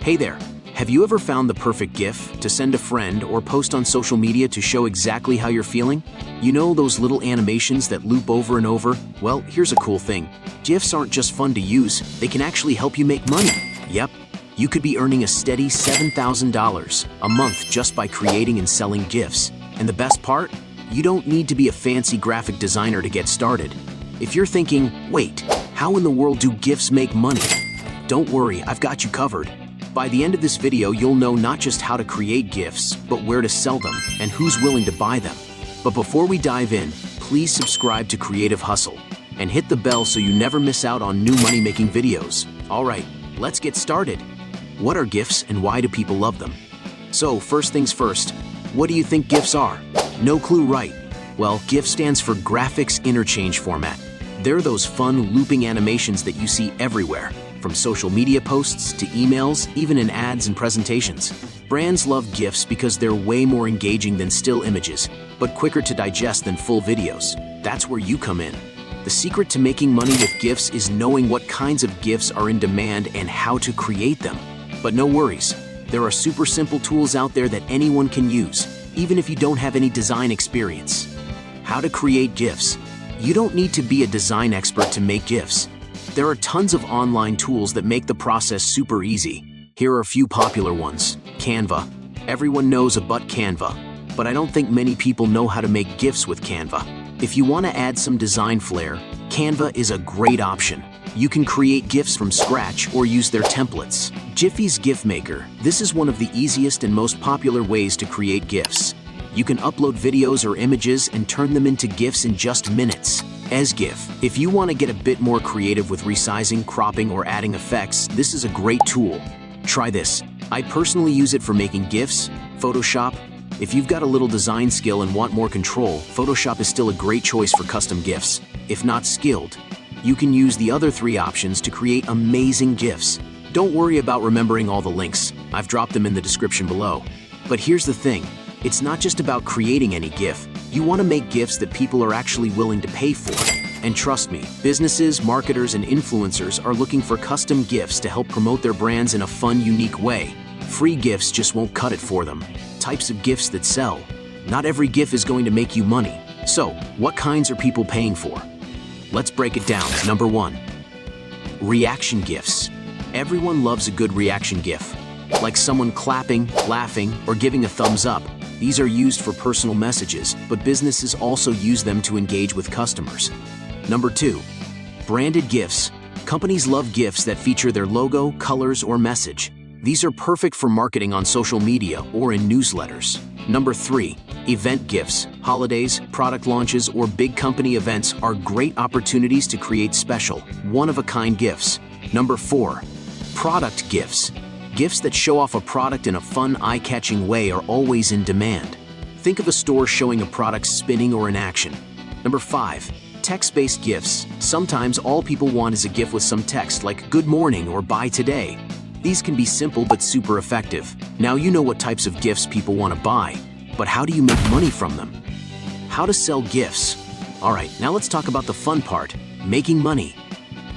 Hey there, have you ever found the perfect GIF to send a friend or post on social media to show exactly how you're feeling? You know those little animations that loop over and over? Well, here's a cool thing. GIFs aren't just fun to use, they can actually help you make money. Yep, you could be earning a steady $7,000 a month just by creating and selling GIFs. And the best part? You don't need to be a fancy graphic designer to get started. If you're thinking, wait, how in the world do GIFs make money? Don't worry, I've got you covered. By the end of this video, you'll know not just how to create GIFs, but where to sell them and who's willing to buy them. But before we dive in, please subscribe to Creative Hustle and hit the bell so you never miss out on new money-making videos. All right, let's get started. What are GIFs and why do people love them? So, first things first, what do you think GIFs are? No clue, right? Well, GIF stands for Graphics Interchange Format. They're those fun, looping animations that you see everywhere, from social media posts to emails, even in ads and presentations. Brands love GIFs because they're way more engaging than still images, but quicker to digest than full videos. That's where you come in. The secret to making money with GIFs is knowing what kinds of GIFs are in demand and how to create them. But no worries, there are super simple tools out there that anyone can use, even if you don't have any design experience. How to create GIFs. You don't need to be a design expert to make GIFs. There are tons of online tools that make the process super easy. Here are a few popular ones. Canva. Everyone knows about Canva, but I don't think many people know how to make GIFs with Canva. If you want to add some design flair, Canva is a great option. You can create GIFs from scratch or use their templates. Giphy's GIF Maker. This is one of the easiest and most popular ways to create GIFs. You can upload videos or images and turn them into GIFs in just minutes. Ezgif. If you want to get a bit more creative with resizing, cropping, or adding effects, this is a great tool. Try this. I personally use it for making GIFs. Photoshop. If you've got a little design skill and want more control, Photoshop is still a great choice for custom GIFs. If not skilled, you can use the other three options to create amazing GIFs. Don't worry about remembering all the links. I've dropped them in the description below. But here's the thing. It's not just about creating any GIF. You want to make GIFs that people are actually willing to pay for. And trust me, businesses, marketers, and influencers are looking for custom GIFs to help promote their brands in a fun, unique way. Free GIFs just won't cut it for them. Types of GIFs that sell. Not every GIF is going to make you money. So, what kinds are people paying for? Let's break it down. Number 1. Reaction GIFs. Everyone loves a good reaction GIF. Like someone clapping, laughing, or giving a thumbs up. These are used for personal messages, but businesses also use them to engage with customers. Number 2. Branded GIFs. Companies love GIFs that feature their logo, colors, or message. These are perfect for marketing on social media or in newsletters. Number 3. Event GIFs. Holidays, product launches, or big company events are great opportunities to create special, one-of-a-kind GIFs. Number 4. Product GIFs. GIFs that show off a product in a fun, eye-catching way are always in demand. Think of a store showing a product spinning or in action. Number 5. Text-based GIFs. Sometimes all people want is a GIF with some text like "Good morning" or "Buy today." These can be simple but super effective. Now you know what types of GIFs people want to buy, but how do you make money from them? How to sell GIFs. Alright, now let's talk about the fun part, making money.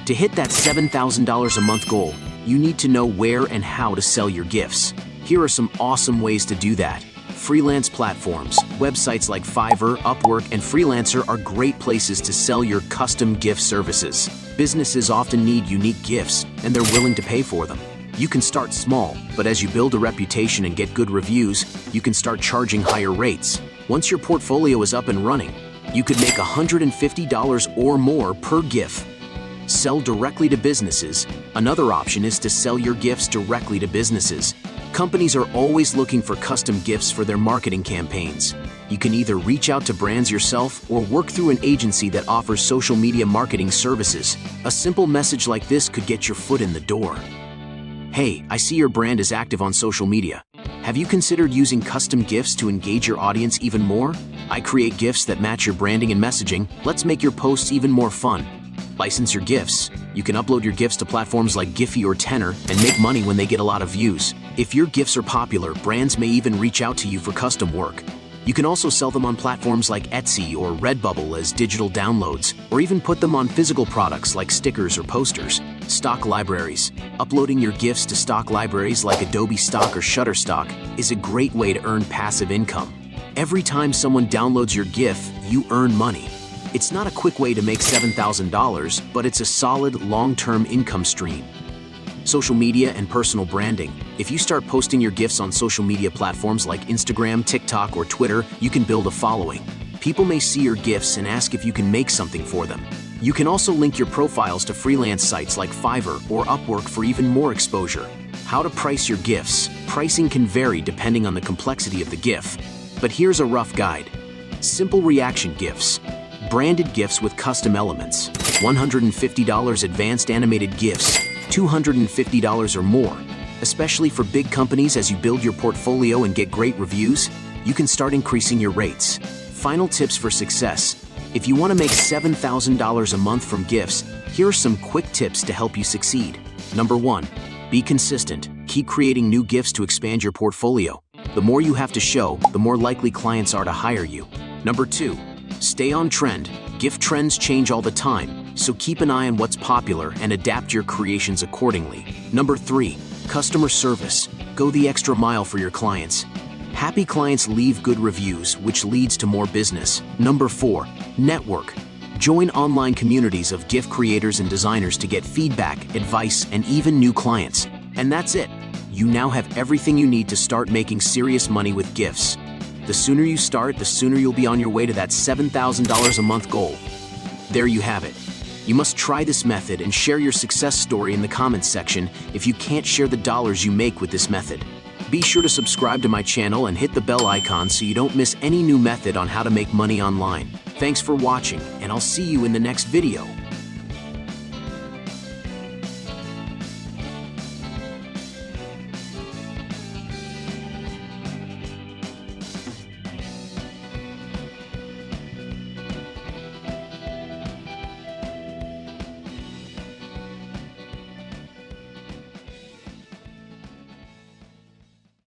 To hit that $7,000 a month goal, you need to know where and how to sell your GIFs. Here are some awesome ways to do that. Freelance platforms. Websites like Fiverr, Upwork, and Freelancer are great places to sell your custom GIF services. Businesses often need unique GIFs, and they're willing to pay for them. You can start small, but as you build a reputation and get good reviews, you can start charging higher rates. Once your portfolio is up and running, you could make $150 or more per GIF. Sell directly to businesses. Another option is to sell your GIFs directly to businesses. Companies are always looking for custom GIFs for their marketing campaigns. You can either reach out to brands yourself or work through an agency that offers social media marketing services. A simple message like this could get your foot in the door. Hey, I see your brand is active on social media. Have you considered using custom GIFs to engage your audience even more? I create GIFs that match your branding and messaging. Let's make your posts even more fun. License your GIFs. You can upload your GIFs to platforms like Giphy or Tenor and make money when they get a lot of views. If your GIFs are popular, brands may even reach out to you for custom work. You can also sell them on platforms like Etsy or Redbubble as digital downloads, or even put them on physical products like stickers or posters. Stock libraries. Uploading your GIFs to stock libraries like Adobe Stock or Shutterstock is a great way to earn passive income. Every time someone downloads your GIF, you earn money. It's not a quick way to make $7,000, but it's a solid long-term income stream. Social media and personal branding. If you start posting your GIFs on social media platforms like Instagram, TikTok, or Twitter, you can build a following. People may see your GIFs and ask if you can make something for them. You can also link your profiles to freelance sites like Fiverr or Upwork for even more exposure. How to price your GIFs. Pricing can vary depending on the complexity of the GIF, but here's a rough guide. Simple reaction GIFs. Branded GIFs with custom elements. $150 advanced animated GIFs. $250 or more. Especially for big companies, as you build your portfolio and get great reviews, you can start increasing your rates. Final tips for success. If you want to make $7,000 a month from GIFs, here are some quick tips to help you succeed. Number 1. Be consistent. Keep creating new GIFs to expand your portfolio. The more you have to show, the more likely clients are to hire you. Number 2. Stay on trend. GIF trends change all the time, so keep an eye on what's popular and adapt your creations accordingly. Number 3. Customer service. Go the extra mile for your clients. Happy clients leave good reviews, which leads to more business. Number 4. Network. Join online communities of GIF creators and designers to get feedback, advice, and even new clients. And that's it. You now have everything you need to start making serious money with GIFs. The sooner you start, the sooner you'll be on your way to that $7,000 a month goal. There you have it. You must try this method and share your success story in the comments section if you can't share the dollars you make with this method. Be sure to subscribe to my channel and hit the bell icon so you don't miss any new method on how to make money online. Thanks for watching, and I'll see you in the next video.